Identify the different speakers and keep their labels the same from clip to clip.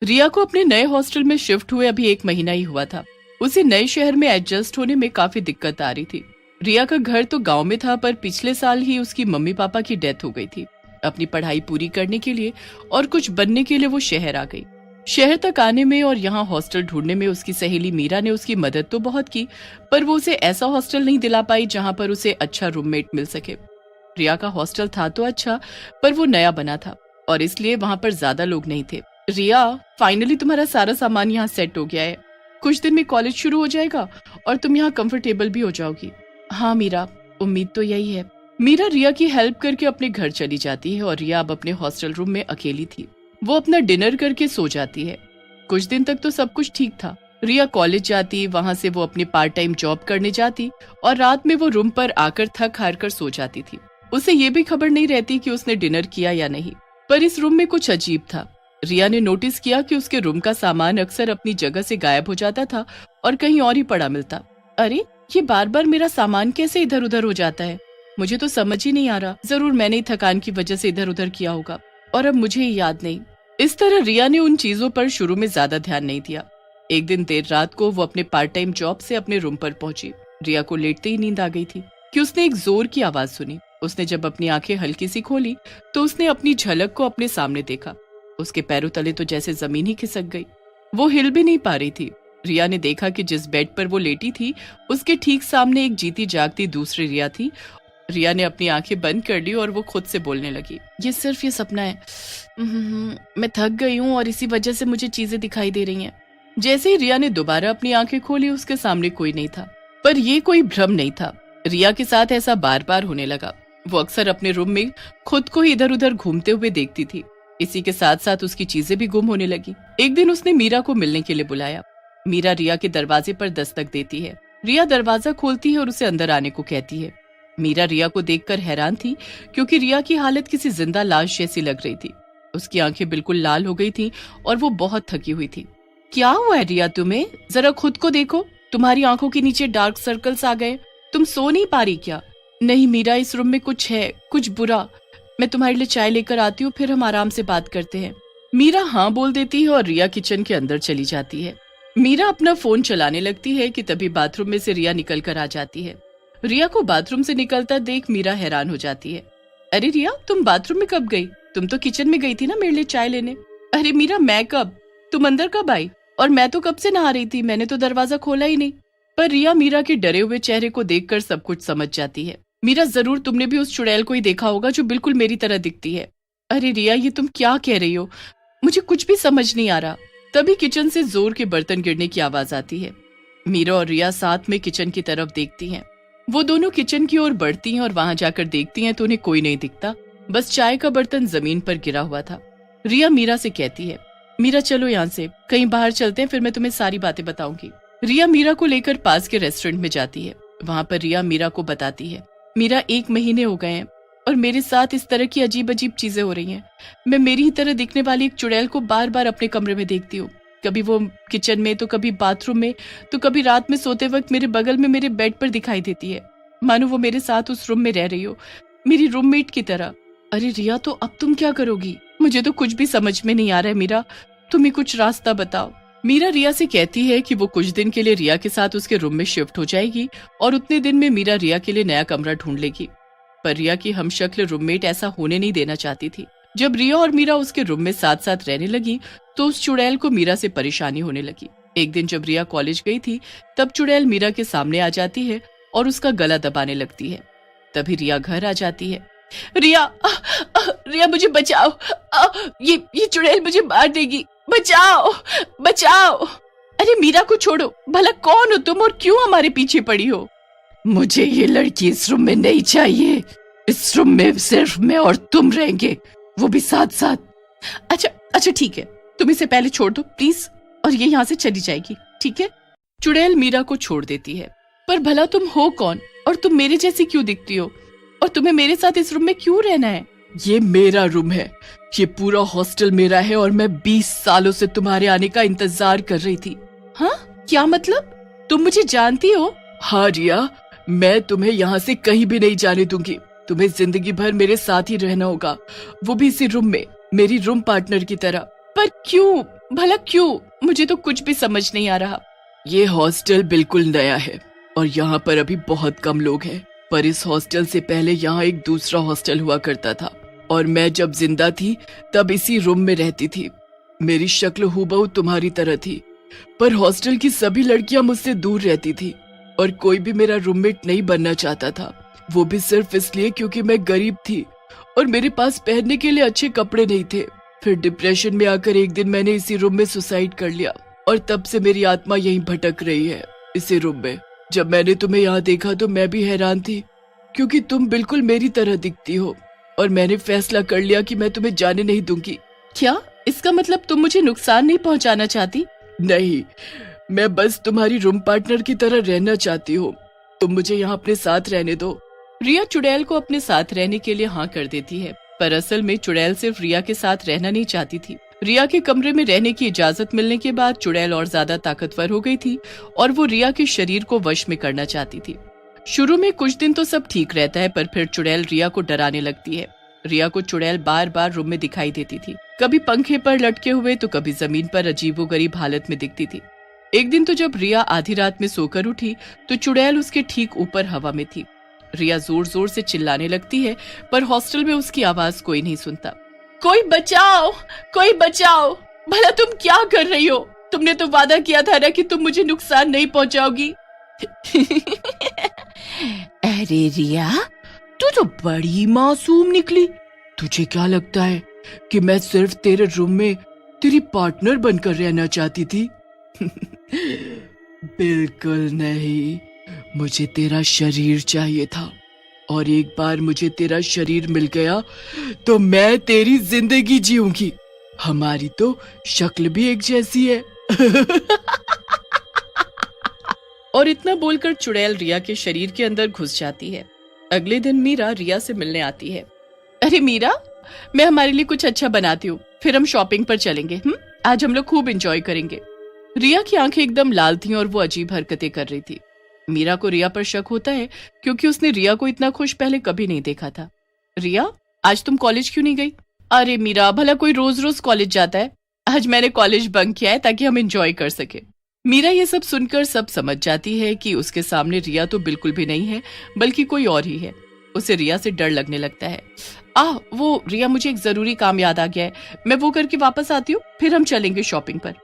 Speaker 1: रिया को अपने नए हॉस्टल में शिफ्ट हुए अभी 1 महीना ही हुआ था। उसे नए शहर में एडजस्ट होने में काफी दिक्कत आ रही थी। रिया का घर तो गांव में था, पर पिछले साल ही उसकी मम्मी पापा की डेथ हो गई थी। अपनी पढ़ाई पूरी करने के लिए और कुछ बनने के लिए वो शहर आ गई। शहर तक आने में और यहाँ हॉस्टल ढूंढने में उसकी सहेली मीरा ने उसकी मदद तो बहुत की, पर वो उसे ऐसा हॉस्टल नहीं दिला पाई जहाँ पर उसे अच्छा रूममेट मिल सके। रिया का हॉस्टल था तो अच्छा, पर वो नया बना था और इसलिए वहाँ पर ज्यादा लोग नहीं थे। रिया, फाइनली तुम्हारा सारा सामान यहाँ सेट हो गया है। कुछ दिन में कॉलेज शुरू हो जाएगा और तुम यहाँ कंफर्टेबल भी हो जाओगी। हाँ मीरा, उम्मीद तो यही है। मीरा रिया की हेल्प करके अपने घर चली जाती है और रिया अब अपने हॉस्टल रूम में अकेली थी। वो अपना डिनर करके सो जाती है। कुछ दिन तक तो सब कुछ ठीक था। रिया कॉलेज जाती, वहां से वो अपनी पार्ट टाइम जॉब करने जाती और रात में वो रूम पर आकर थक हार कर सो जाती थी। उसे ये भी खबर नहीं रहती कि उसने डिनर किया या नहीं। पर इस रूम में कुछ अजीब था। रिया ने नोटिस किया कि उसके रूम का सामान अक्सर अपनी जगह से गायब हो जाता था और कहीं और ही पड़ा मिलता। अरे, ये बार बार मेरा सामान कैसे इधर उधर हो जाता है? मुझे तो समझ ही नहीं आ रहा। जरूर मैंने ही थकान की वजह से इधर उधर किया होगा और अब मुझे ही याद नहीं। इस तरह रिया ने उन चीजों पर शुरू में ज्यादा ध्यान नहीं दिया। एक दिन देर रात को वो अपने पार्ट टाइम जॉब से अपने रूम पर पहुंची। रिया को लेटते ही नींद आ गई थी कि उसने एक जोर की आवाज सुनी। उसने जब अपनी आंखें हल्की सी खोली तो उसने अपनी झलक को अपने सामने देखा। उसके पैरों तले तो जैसे जमीन ही खिसक गई। वो हिल भी नहीं पा रही थी। रिया ने देखा कि जिस बेड पर वो लेटी थी उसके ठीक सामने एक जीती जागती दूसरी रिया थी। रिया ने अपनी आंखें बंद कर ली और वो खुद से बोलने लगी, ये सिर्फ ये सपना है। मैं थक गई हूँ और इसी वजह से मुझे चीजें दिखाई दे रही हैं। जैसे ही रिया ने दोबारा अपनी आंखें खोली, उसके सामने कोई नहीं था। पर ये कोई भ्रम नहीं था। रिया के साथ ऐसा बार बार होने लगा। वो अक्सर अपने रूम में खुद को ही इधर उधर घूमते हुए देखती थी। इसी के साथ साथ उसकी चीजें भी गुम होने लगी। एक दिन उसने मीरा को मिलने के लिए बुलाया। मीरा रिया के दरवाजे पर दस्तक देती है। रिया दरवाजा खोलती है और उसे अंदर आने को कहती है। मीरा रिया को देखकर हैरान थी, क्योंकि रिया की हालत किसी जिंदा लाश जैसी लग रही थी। उसकी आंखें बिल्कुल लाल हो गई थी और वो बहुत थकी हुई थी। क्या हुआ है रिया तुम्हें? जरा खुद को देखो, तुम्हारी आंखों के नीचे डार्क सर्कल्स आ गए। तुम सो नहीं पा रही क्या? नहीं मीरा, इस रूम में कुछ है, कुछ बुरा। मैं तुम्हारे लिए चाय लेकर आती हूँ, फिर हम आराम से बात करते हैं। मीरा हाँ बोल देती है और रिया किचन के अंदर चली जाती है। मीरा अपना फोन चलाने लगती है कि तभी बाथरूम में से रिया निकल कर आ जाती है। रिया को बाथरूम से निकलता देख मीरा हैरान हो जाती है। अरे रिया, तुम बाथरूम में कब गई? तुम तो किचन में गई थी ना मेरे लिए चाय लेने। अरे मीरा, मैं कब? तुम अंदर कब आई? और मैं तो कब से नहा रही थी, मैंने तो दरवाजा खोला ही नहीं। पर रिया मीरा के डरे हुए चेहरे को देखकर सब कुछ समझ जाती है। मीरा, जरूर तुमने भी उस चुड़ैल को ही देखा होगा जो बिल्कुल मेरी तरह दिखती है। अरे रिया, ये तुम क्या कह रही हो? मुझे कुछ भी समझ नहीं आ रहा। तभी किचन से जोर के बर्तन गिरने की आवाज आती है। मीरा और रिया साथ में किचन की तरफ देखती हैं। वो दोनों किचन की ओर बढ़ती हैं और वहां जाकर देखती हैं तो उन्हें कोई नहीं दिखता, बस चाय का बर्तन जमीन पर गिरा हुआ था। रिया मीरा से कहती है, मीरा चलो यहाँ से कहीं बाहर चलते हैं, फिर मैं तुम्हें सारी बातें बताऊंगी। रिया मीरा को लेकर पास के रेस्टोरेंट में जाती है। वहां पर रिया मीरा को बताती है, मीरा 1 महीने हो गए हैं और मेरे साथ इस तरह की अजीब अजीब चीजें हो रही हैं। मैं मेरी ही तरह दिखने वाली एक चुड़ैल को बार बार अपने कमरे में देखती हूँ। कभी वो किचन में, तो कभी बाथरूम में, तो कभी रात में सोते वक्त मेरे बगल में मेरे बेड पर दिखाई देती है, मानो वो मेरे साथ उस रूम में रह रही हो, मेरी रूममेट की तरह। अरे रिया, तो अब तुम क्या करोगी? मुझे तो कुछ भी समझ में नहीं आ रहा है मीरा, तुम ही कुछ रास्ता बताओ। मीरा रिया से कहती है कि वो कुछ दिन के लिए रिया के साथ उसके रूम में शिफ्ट हो जाएगी और उतने दिन में मीरा रिया के लिए नया कमरा ढूंढ लेगी। पर रिया की हमशक्ल रूममेट ऐसा होने नहीं देना चाहती थी। जब रिया और मीरा उसके रूम में साथ साथ रहने लगी तो उस चुड़ैल को मीरा से परेशानी होने लगी। एक दिन जब रिया कॉलेज गई थी तब चुड़ैल मीरा के सामने आ जाती है और उसका गला दबाने लगती है। तभी रिया घर आ जाती है। रिया, रिया मुझे बचाओ, ये चुड़ैल मुझे मार देगी, बचाओ बचाओ। अरे मीरा को छोड़ो, भला कौन हो तुम और क्यों हमारे पीछे पड़ी हो? मुझे ये लड़की इस रूम में नहीं चाहिए। इस रूम में सिर्फ मैं और तुम रहेंगे, वो भी साथ साथ। अच्छा ठीक है, तुम इसे पहले छोड़ दो प्लीज, और ये यहाँ से चली जाएगी, ठीक है? चुड़ैल मीरा को छोड़ देती है। पर भला तुम हो कौन और तुम मेरे जैसी क्यों दिखती हो और तुम्हें मेरे साथ इस रूम में क्यों रहना है? ये मेरा रूम है, ये पूरा हॉस्टल मेरा है और मैं 20 सालों से तुम्हारे आने का इंतजार कर रही थी। हाँ, क्या मतलब? तुम मुझे जानती हो? हाँ रिया, मैं तुम्हें यहाँ से कहीं भी नहीं जाने दूंगी। तुम्हें जिंदगी भर मेरे साथ ही रहना होगा, वो भी इसी रूम में, मेरी रूम पार्टनर की तरह। पर क्यों? भला क्यों? मुझे तो कुछ भी समझ नहीं आ रहा। ये हॉस्टल बिल्कुल नया है और यहाँ पर अभी बहुत कम लोग हैं, पर इस हॉस्टल से पहले यहाँ एक दूसरा हॉस्टल हुआ करता था और मैं जब जिंदा थी तब इसी रूम में रहती थी। मेरी शक्ल हूबहू तुम्हारी तरह थी, पर हॉस्टल की सभी लड़कियां मुझसे दूर रहती थी और कोई भी मेरा रूममेट नहीं बनना चाहता था, वो भी सिर्फ इसलिए क्योंकि मैं गरीब थी और मेरे पास पहनने के लिए अच्छे कपड़े नहीं थे। फिर डिप्रेशन में आकर एक दिन मैंने इसी रूम में सुसाइड कर लिया और तब से मेरी आत्मा यहीं भटक रही है, इसी रूम में। जब मैंने तुम्हें यहाँ देखा तो मैं भी हैरान थी, क्योंकि तुम बिल्कुल मेरी तरह दिखती हो, और मैंने फैसला कर लिया कि मैं तुम्हें जाने नहीं दूंगी। क्या इसका मतलब तुम मुझे नुकसान नहीं पहुंचाना चाहती? नहीं, मैं बस तुम्हारी रूम पार्टनर की तरह रहना चाहती हूँ। तुम मुझे यहाँ अपने साथ रहने दो। रिया चुड़ैल को अपने साथ रहने के लिए हाँ कर देती है, पर असल में चुड़ैल सिर्फ रिया के साथ रहना नहीं चाहती थी। रिया के कमरे में रहने की इजाजत मिलने के बाद चुड़ैल और ज्यादा ताकतवर हो गई थी और वो रिया के शरीर को वश में करना चाहती थी। शुरू में कुछ दिन तो सब ठीक रहता है, पर फिर चुड़ैल रिया को डराने लगती है। रिया को चुड़ैल बार बार रूम में दिखाई देती थी, कभी पंखे पर लटके हुए तो कभी जमीन पर अजीबोगरीब हालत में दिखती थी। एक दिन तो जब रिया आधी रात में सोकर उठी तो चुड़ैल उसके ठीक ऊपर हवा में थी। रिया जोर जोर से चिल्लाने लगती है, पर हॉस्टल में उसकी आवाज कोई नहीं सुनता। कोई बचाओ, कोई बचाओ! भला तुम क्या कर रही हो? तुमने तो वादा किया था ना कि तुम मुझे नुकसान नहीं पहुंचाओगी। अरे रिया, तू तो बड़ी मासूम निकली। तुझे क्या लगता है कि मैं सिर्फ तेरे रूम में तेरी पार्टनर बनकर रहना चाहती थी? बिल्कुल नहीं, मुझे तेरा शरीर चाहिए था, और एक बार मुझे तेरा शरीर मिल गया तो मैं तेरी जिंदगी जीऊंगी। हमारी तो शक्ल भी एक जैसी है। और इतना बोलकर चुड़ैल रिया के शरीर के अंदर घुस जाती है। अगले दिन मीरा रिया से मिलने आती है। अरे मीरा, मैं हमारे लिए कुछ अच्छा बनाती हूँ, फिर हम शॉपिंग पर चलेंगे। आज हम लोग खूब एंजॉय करेंगे। रिया की आंखें एकदम लाल थीं और वो अजीब हरकतें कर रही थी। मीरा को रिया पर शक होता है, क्योंकि उसने रिया को इतना खुश पहले कभी नहीं देखा था। रिया, आज तुम कॉलेज क्यों नहीं गई? अरे मीरा, भला कोई रोज रोज कॉलेज जाता है? आज मैंने कॉलेज बंक किया है ताकि हम एंजॉय कर सके। मीरा ये सब सुनकर सब समझ जाती है कि उसके सामने रिया तो बिल्कुल भी नहीं है, बल्कि कोई और ही है। उसे रिया से डर लगने लगता है। वो रिया, मुझे एक जरूरी काम याद आ गया है, मैं वो करके वापस आती हूँ, फिर हम चलेंगे शॉपिंग पर।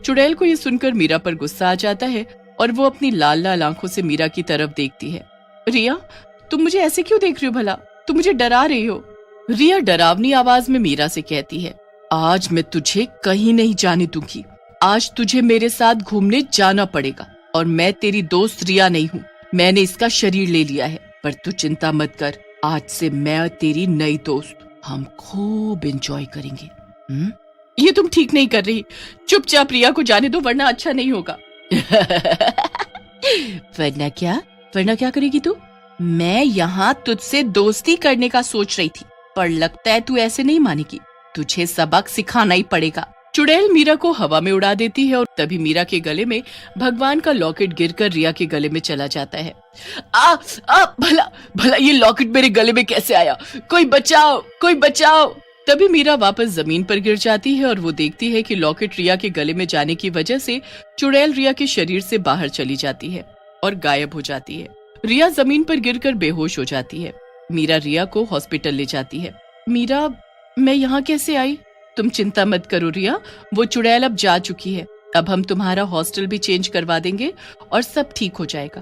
Speaker 1: चुड़ैल को ये सुनकर मीरा पर गुस्सा आ जाता है और वो अपनी लाल लाल आंखों से मीरा की तरफ देखती है। रिया, तुम मुझे ऐसे क्यों देख रही हो? भला तुम मुझे डरा रही हो? रिया डरावनी आवाज में मीरा से कहती है, आज मैं तुझे कहीं नहीं जाने दूंगी। आज तुझे मेरे साथ घूमने जाना पड़ेगा, और मैं तेरी दोस्त रिया नहीं हूँ। मैंने इसका शरीर ले लिया है, पर तू चिंता मत कर, आज से मैं तेरी नई दोस्त। हम खूब एंजॉय करेंगे। ये तुम ठीक नहीं कर रही। चुपचाप रिया को जाने दो, वरना अच्छा नहीं होगा। वरना क्या करेगी तू? मैं यहाँ तुझसे दोस्ती करने का सोच रही थी, पर लगता है तू ऐसे नहीं मानेगी। तुझे सबक सिखाना ही पड़ेगा। चुड़ैल मीरा को हवा में उड़ा देती है और तभी मीरा के गले में भगवान का लॉकेट गिरकर रिया के गले में चला जाता है। भला ये लॉकेट मेरे गले में कैसे आया? कोई बचाओ, कोई बचाओ! तभी मीरा वापस जमीन पर गिर जाती है और वो देखती है कि लॉकेट रिया के गले में जाने की वजह से चुड़ैल रिया के शरीर से बाहर चली जाती है और गायब हो जाती है। रिया जमीन पर गिरकर बेहोश हो जाती है। मीरा रिया को हॉस्पिटल ले जाती है। मीरा, मैं यहाँ कैसे आई? तुम चिंता मत करो रिया, वो चुड़ैल अब जा चुकी है। अब हम तुम्हारा हॉस्टल भी चेंज करवा देंगे और सब ठीक हो जाएगा।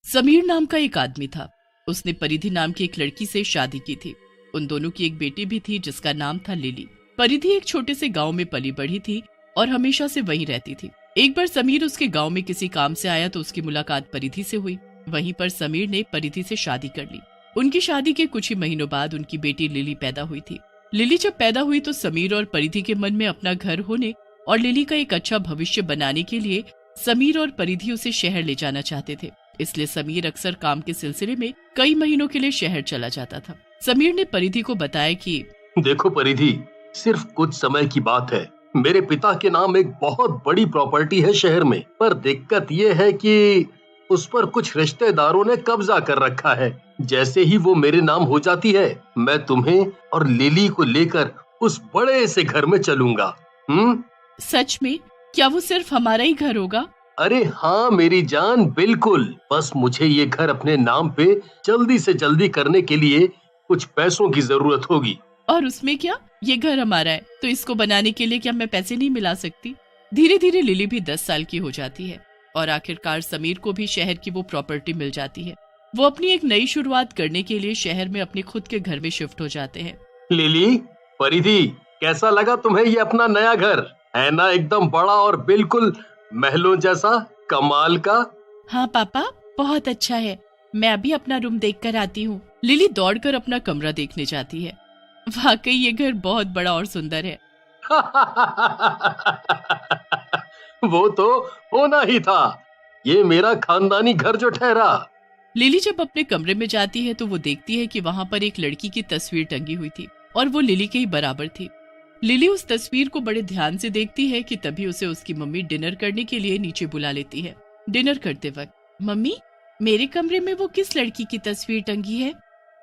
Speaker 1: समीर नाम का एक आदमी था। उसने परिधि नाम की एक लड़की से शादी की थी। उन दोनों की एक बेटी भी थी जिसका नाम था लिली। परिधि एक छोटे से गांव में पली बढ़ी थी और हमेशा से वहीं रहती थी। एक बार समीर उसके गांव में किसी काम से आया तो उसकी मुलाकात परिधि से हुई। वहीं पर समीर ने परिधि से शादी कर ली। उनकी शादी के कुछ ही महीनों बाद उनकी बेटी लिली पैदा हुई थी। लिली जब पैदा हुई तो समीर और परिधि के मन में अपना घर होने और लिली का एक अच्छा भविष्य बनाने के लिए समीर और परिधि उसे शहर ले जाना चाहते थे। इसलिए समीर अक्सर काम के सिलसिले में कई महीनों के लिए शहर चला जाता था। समीर ने परिधि को बताया कि
Speaker 2: देखो परिधि, सिर्फ कुछ समय की बात है। मेरे पिता के नाम एक बहुत बड़ी प्रॉपर्टी है शहर में, पर दिक्कत ये है कि उस पर कुछ रिश्तेदारों ने कब्जा कर रखा है। जैसे ही वो मेरे नाम हो जाती है, मैं तुम्हें और लिली को लेकर उस बड़े से घर में चलूंगा।
Speaker 1: सच में? क्या वो सिर्फ हमारा ही घर होगा?
Speaker 2: अरे हाँ मेरी जान, बिल्कुल। बस मुझे ये घर अपने नाम पे जल्दी से जल्दी करने के लिए कुछ पैसों की जरूरत होगी।
Speaker 1: और उसमें क्या, ये घर हमारा है तो इसको बनाने के लिए क्या मैं पैसे नहीं मिला सकती? धीरे धीरे लिली भी 10 साल की हो जाती है और आखिरकार समीर को भी शहर की वो प्रॉपर्टी मिल जाती है। वो अपनी एक नई शुरुआत करने के लिए शहर में अपने खुद के घर में शिफ्ट हो जाते हैं।
Speaker 2: लिली, परिधि, कैसा लगा तुम्हें ये अपना नया घर? है ना एकदम बड़ा और बिल्कुल महलों जैसा, कमाल का।
Speaker 1: हाँ पापा, बहुत अच्छा है। मैं अभी अपना रूम देख कर आती हूँ। लिली दौड़कर अपना कमरा देखने जाती है। वाकई ये घर बहुत बड़ा और सुंदर है।
Speaker 2: वो तो होना ही था, ये मेरा खानदानी घर जो ठहरा।
Speaker 1: लिली जब अपने कमरे में जाती है तो वो देखती है कि वहाँ पर एक लड़की की तस्वीर टंगी हुई थी और वो लिली के ही बराबर थी। लिली उस तस्वीर को बड़े ध्यान से देखती है कि तभी उसे उसकी मम्मी डिनर करने के लिए नीचे बुला लेती है। डिनर करते वक्त, मम्मी, मेरे कमरे में वो किस लड़की की तस्वीर टंगी है?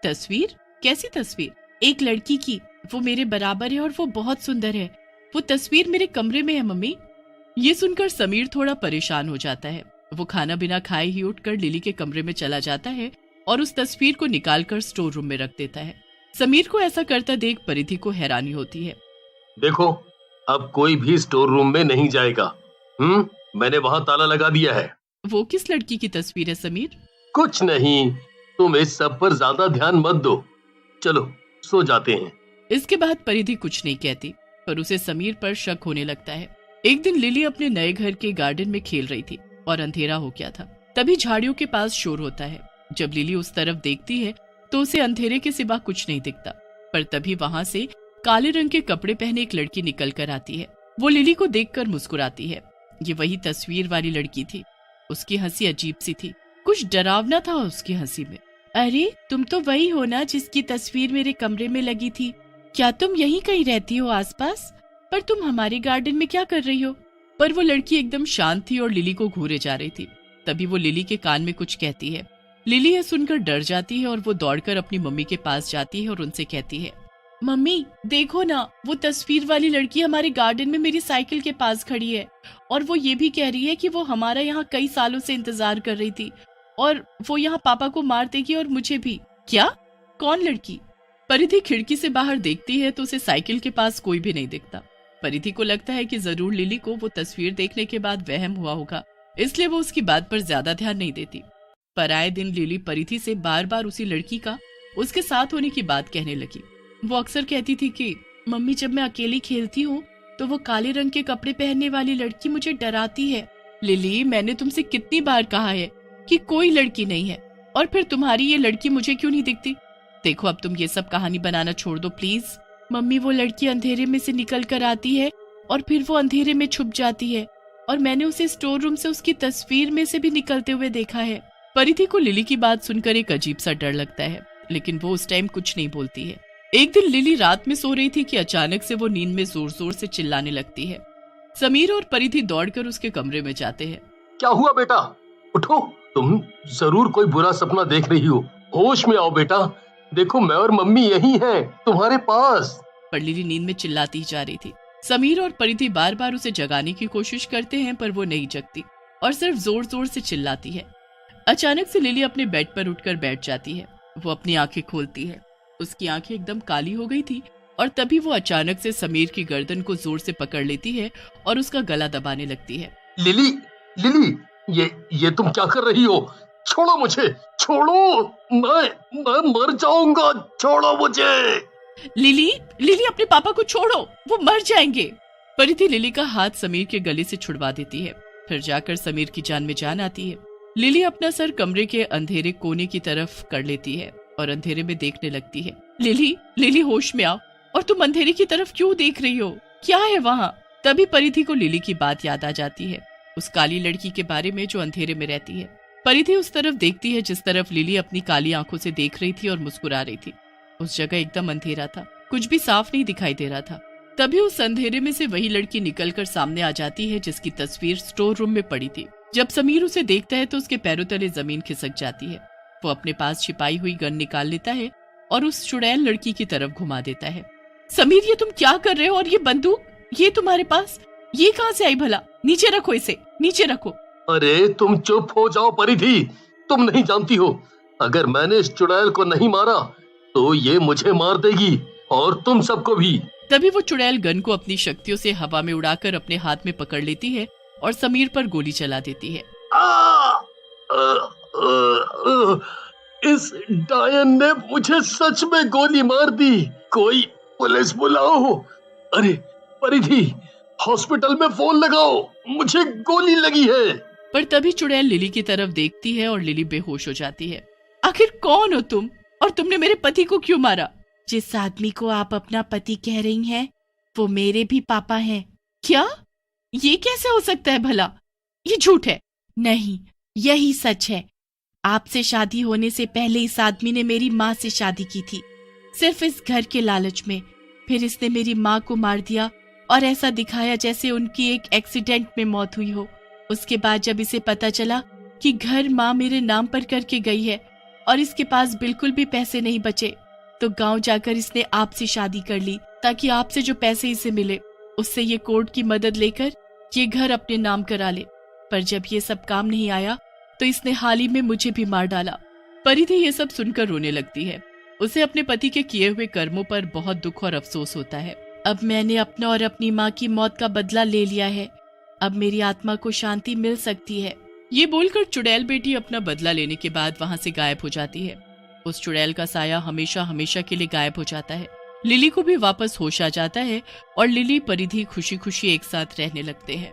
Speaker 1: तस्वीर? कैसी तस्वीर? एक लड़की की, वो मेरे बराबर है और वो बहुत सुंदर है। वो तस्वीर मेरे कमरे में है मम्मी। ये सुनकर समीर थोड़ा परेशान हो जाता है। वो खाना बिना खाए ही उठकर लिली के कमरे में चला जाता है और उस तस्वीर को निकालकर स्टोर रूम में रख देता है। समीर को ऐसा करता देख परिधि को हैरानी होती है।
Speaker 2: देखो, अब कोई भी स्टोर रूम में नहीं जाएगा। मैंने वहाँ ताला लगा दिया है।
Speaker 1: वो किस लड़की की तस्वीर है समीर?
Speaker 2: कुछ नहीं, तुम इस सब पर ज्यादा ध्यान मत दो। चलो सो जाते हैं।
Speaker 1: इसके बाद परिधि कुछ नहीं कहती, पर उसे समीर पर शक होने लगता है। एक दिन लिली अपने नए घर के गार्डन में खेल रही थी और अंधेरा हो गया था। तभी झाड़ियों के पास शोर होता है। जब लिली उस तरफ देखती है तो उसे अंधेरे के सिवा कुछ नहीं दिखता, पर तभी वहाँ से काले रंग के कपड़े पहने एक लड़की निकल कर आती है। वो लिली को देखकर मुस्कुराती है। ये वही तस्वीर वाली लड़की थी। उसकी हंसी अजीब सी थी, कुछ डरावना था उसकी हंसी में। अरे, तुम तो वही हो ना जिसकी तस्वीर मेरे कमरे में लगी थी? क्या तुम यहीं कहीं रहती हो आसपास? पर तुम हमारे गार्डन में क्या कर रही हो? पर वो लड़की एकदम शांत थी और लिली को घूरे जा रही थी। तभी वो लिली के कान में कुछ कहती है। लिली यह सुनकर डर जाती है और वो दौड़कर अपनी मम्मी के पास जाती है और उनसे कहती है, मम्मी देखो ना, वो तस्वीर वाली लड़की हमारे गार्डन में मेरी साइकिल के पास खड़ी है और वो ये भी कह रही है कि वो हमारा यहाँ कई सालों से इंतजार कर रही थी और वो यहाँ पापा को मार देगी और मुझे भी। क्या? कौन लड़की? परिधि खिड़की से बाहर देखती है तो उसे साइकिल के पास कोई भी नहीं दिखता। परिधि को लगता है कि जरूर लिली को वो तस्वीर देखने के बाद वहम हुआ होगा, इसलिए वो उसकी बात पर ज्यादा ध्यान नहीं देती। पर आए दिन लिली परिधि से बार बार उसी लड़की का उसके साथ होने की बात कहने लगी। वो अक्सर कहती थी कि मम्मी, जब मैं अकेली खेलती हूँ तो वो काले रंग के कपड़े पहनने वाली लड़की मुझे डराती है। लिली, मैंने तुमसे कितनी बार कहा है कि कोई लड़की नहीं है, और फिर तुम्हारी ये लड़की मुझे क्यों नहीं दिखती? देखो, अब तुम ये सब कहानी बनाना छोड़ दो प्लीज। मम्मी, वो लड़की अंधेरे में से निकल कर आती है और फिर वो अंधेरे में छुप जाती है और मैंने उसे स्टोर रूम से उसकी तस्वीर में से भी निकलते हुए देखा है। परिधि को लिली की बात सुनकर एक अजीब सा डर लगता है, लेकिन वो उस टाइम कुछ नहीं बोलती है। एक दिन लिली रात में सो रही थी कि अचानक से वो नींद में जोर जोर से चिल्लाने लगती है। समीर और परिधि दौड़कर उसके कमरे में जाते हैं।
Speaker 2: क्या हुआ बेटा? उठो, तुम जरूर कोई बुरा सपना देख रही हो। होश में आओ बेटा, देखो मैं और मम्मी यही हैं, तुम्हारे पास।
Speaker 1: पर लिली नींद में चिल्लाती ही जा रही थी। समीर और परिधि बार बार उसे जगाने की कोशिश करते हैं पर वो नहीं जगती और सिर्फ जोर जोर से चिल्लाती है। अचानक से लिली अपने बेड पर उठकर बैठ जाती है। वो अपनी आंखें खोलती है। उसकी आंखें एकदम काली हो गई थी और तभी वो अचानक से समीर की गर्दन को जोर से पकड़ लेती है और उसका गला दबाने लगती है।
Speaker 2: लिली, लिली, ये तुम क्या कर रही हो? छोड़ो मुझे, छोड़ो, मैं मर जाऊंगा, छोड़ो मुझे।
Speaker 1: लिली, लिली, अपने पापा को छोड़ो, वो मर जाएंगे। परिधि लिली का हाथ समीर के गले से छुड़वा देती है। फिर जाकर समीर की जान में जान आती है। लिली अपना सर कमरे के अंधेरे कोने की तरफ कर लेती है और अंधेरे में देखने लगती है। लिली, लिली, होश में आओ, और तुम अंधेरे की तरफ क्यों देख रही हो? क्या है वहाँ? तभी परिधि को लिली की बात याद आ जाती है, उस काली लड़की के बारे में जो अंधेरे में रहती है। परिधि उस तरफ देखती है जिस तरफ लिली अपनी काली आंखों से देख रही थी और मुस्कुरा रही थी। उस जगह एकदम अंधेरा था, कुछ भी साफ नहीं दिखाई दे रहा था। तभी उस अंधेरे में से वही लड़की निकलकर सामने आ जाती है जिसकी तस्वीर स्टोर रूम में पड़ी थी। जब समीर उसे देखता है तो उसके पैरों तले जमीन खिसक जाती है। वो अपने पास छिपाई हुई गन निकाल लेता है और उस चुड़ैल लड़की की तरफ घुमा देता है। समीर, ये तुम क्या कर रहे हो? और ये बंदूक? ये तुम्हारे पास? ये कहाँ से आई भला? नीचे रखो इसे, नीचे रखो।
Speaker 2: अरे तुम चुप हो जाओ परिधि, तुम नहीं जानती हो, अगर मैंने इस चुड़ैल को नहीं मारा तो ये मुझे मार देगी और तुम सबको भी।
Speaker 1: तभी वो चुड़ैल गन को अपनी शक्तियों से हवा में उड़ाकर अपने हाथ में पकड़ लेती है और समीर पर गोली चला देती है।
Speaker 2: इस डायन ने मुझे सच में गोली मार दी, कोई पुलिस बुलाओ। अरे परिधि, हॉस्पिटल में फोन लगाओ, मुझे गोली लगी है।
Speaker 1: पर तभी चुड़ैल लिली की तरफ देखती है और लिली बेहोश हो जाती है। आखिर कौन हो तुम और तुमने मेरे पति को क्यों मारा? जिस आदमी को आप अपना पति कह रही हैं, वो मेरे भी पापा हैं। क्या? ये कैसे हो सकता है भला? ये झूठ है। नहीं, यही सच है। आपसे शादी होने से पहले इस आदमी ने मेरी माँ से शादी की थी, सिर्फ इस घर के लालच में। फिर इसने मेरी माँ को मार दिया और ऐसा दिखाया जैसे उनकी एक एक्सीडेंट में मौत हुई हो। उसके बाद जब इसे पता चला कि घर माँ मेरे नाम पर करके गई है और इसके पास बिल्कुल भी पैसे नहीं बचे, तो गांव जाकर इसने आपसे शादी कर ली ताकि आपसे जो पैसे इसे मिले उससे ये कोर्ट की मदद लेकर ये घर अपने नाम करा ले। पर जब ये सब काम नहीं आया तो इसने हाल ही में मुझे भी मार डाला। परिधि ये सब सुनकर रोने लगती है। उसे अपने पति के किए हुए कर्मों पर बहुत दुख और अफसोस होता है। अब मैंने अपना और अपनी माँ की मौत का बदला ले लिया है, अब मेरी आत्मा को शांति मिल सकती है। ये बोलकर चुड़ैल बेटी अपना बदला लेने के बाद वहाँ से गायब हो जाती है। उस चुड़ैल का साया हमेशा हमेशा के लिए गायब हो जाता है। लिली को भी वापस होश आ जाता है और लिली परिधि खुशी खुशी एक साथ रहने लगते हैं।